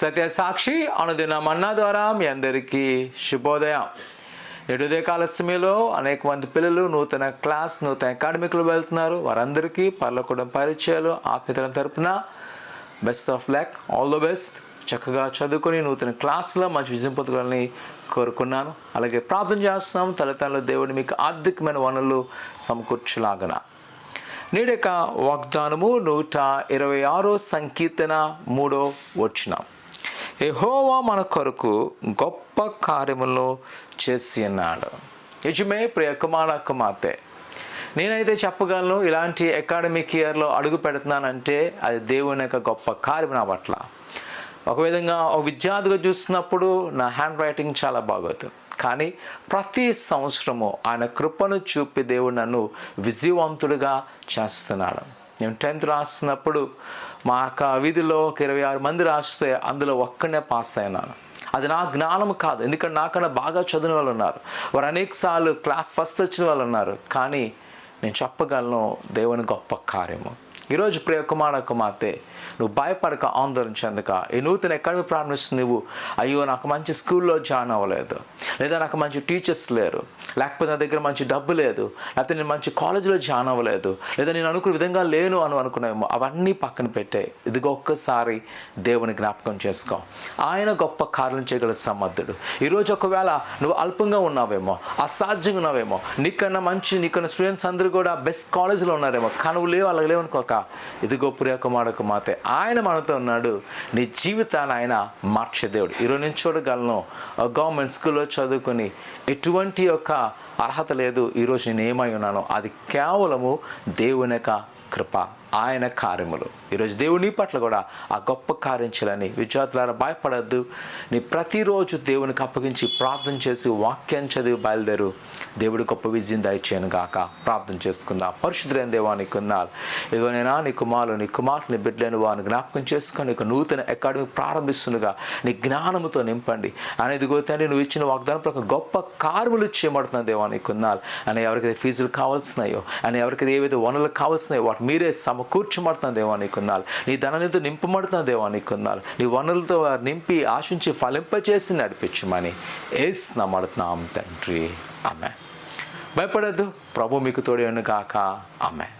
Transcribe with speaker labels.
Speaker 1: సత్యసాక్షి అనుదిన మన్నా ద్వారా మీ అందరికీ శుభోదయం. ఉదయకాల సమయంలో అనేక మంది పిల్లలు నూతన అకాడమిక్లు వెళ్తున్నారు. వారందరికీ పరలోకం పరిచయాలు ఆత్మీయతల తరపున best of luck, all the best. చక్కగా చదువుకొని నూతన క్లాస్లో మంచి విజయం పొందుకోవాలని కోరుకున్నాను. అలాగే ప్రార్థన చేస్తున్నాం, తల్లిదండ్రుల దేవుడు మీకు ఆర్థికమైన వనరులు సమకూర్చులాగన. నేడు యొక్క వాగ్దానము 126 సంకీర్తన 3వ వచనం. యెహోవా మన కొరకు గొప్ప కార్యములను చేసి ఉన్నాడు. నిజమే ప్రియ కుమార్తె, నేనైతే చెప్పగలను, ఇలాంటి అకాడమిక్ ఇయర్లో అడుగు పెడుతున్నానంటే అది దేవుని యొక్క గొప్ప కార్యం నా పట్ల. ఒక విధంగా ఒక విద్యార్థిగా చూస్తున్నప్పుడు నా హ్యాండ్ రైటింగ్ చాలా బాగోతుంది, కానీ ప్రతి సంవత్సరము ఆయన కృపను చూపి దేవుడు నన్ను విజయవంతుడిగా చేస్తున్నాడు. నేను 10th రాస్తున్నప్పుడు మా యొక్క వీధిలో ఒక 26 మంది రాస్తే అందులో ఒక్కనే పాస్ అయినాను. అది నా జ్ఞానం కాదు, ఎందుకంటే నాకన్నా బాగా చదివిన వాళ్ళు ఉన్నారు, వారు అనేకసార్లు క్లాస్ ఫస్ట్ వచ్చిన వాళ్ళు ఉన్నారు. కానీ నేను చెప్పగలను దేవుని గొప్ప కార్యము. ఈరోజు ప్రియ కుమార్తె, నువ్వు భయపడక, ఆందోళన చెందక. ఈ నూతన అకాడమీ ప్రారంభిస్తుంది. నువ్వు అయ్యో నాకు మంచి స్కూల్లో జాయిన్ అవ్వలేదు, లేదా నాకు మంచి టీచర్స్ లేరు, లేకపోతే నా దగ్గర మంచి డబ్బు లేదు, లేకపోతే నేను మంచి కాలేజీలో జాయిన్ అవ్వలేదు, లేదా నేను అనుకునే విధంగా లేను అనుకున్నామో, అవన్నీ పక్కన పెట్టే ఇదిగో ఒక్కసారి దేవుని జ్ఞాపకం చేసుకో. ఆయన గొప్ప కార్యం చేయగల సమర్థుడు. ఈరోజు ఒకవేళ నువ్వు అల్పంగా ఉన్నావేమో, అసాధ్యంగా ఉన్నావేమో, నీకన్నా స్టూడెంట్స్ అందరూ కూడా బెస్ట్ కాలేజీలో ఉన్నారేమో, కానీ నువ్వు లేవు, అలాగ లేవనుకోక. ఇదిగో ప్రియ కుమార్తె, ఆయన మనతో ఉన్నాడు. నీ జీవితాన్ని ఆయన మార్చే దేవుడు. ఈరోజు నేను చూడగలను, గవర్నమెంట్ స్కూల్లో చదువుకొని ఎటువంటి యొక్క అర్హత లేదు. ఈరోజు నేను ఏమై ఉన్నానో అది కేవలము దేవుని యొక్క కృప, ఆయన కార్యములు. ఈరోజు దేవుడు నీ పట్ల కూడా ఆ గొప్ప కార్యం చేయాలని. విద్యార్థులారా భయపడద్దు. నీ ప్రతిరోజు దేవునికి అప్పగించి ప్రార్థన చేసి వాక్యం చదివి బయలుదేరు. దేవుడు గొప్ప విజయం దయచేయను గాక. ప్రార్థన చేసుకుందాం. పరిశుద్ధులైన దేవా, నీకు ఉన్నారు. ఇదిగో నేనా నీ కుమార్తె బిడ్డలేని వారిని జ్ఞాపకం చేసుకొని నీకు నూతన అకాడమీ ప్రారంభిస్తుండగా నీ జ్ఞానముతో నింపండి. అని ఇదిగో తండ్రి, నువ్వు ఇచ్చిన వాగ్దానం ప్రకారం గొప్ప కార్యములు చేయబడుతున్న దేవా, నీకు ఉన్నారు. అని ఎవరికైతే ఫీజులు కావాల్సినాయో, అని ఎవరికైతే ఏవైతే వనరులు కావాల్సినాయో వాటి మీరే సమకూర్చబడుతున్న దేవా, నీకున్నారు. నీ ధనంతో నింపబడుతున్న దేవా, నీకున్నారు. నీ వనరులతో నింపి ఆశించి ఫలింపచేసి నడిపించమని యేసు నామమున తండ్రి, ఆమేన్. భయపడద్దు, ప్రభు మీకు తోడే ఉండుగాక. ఆమేన్.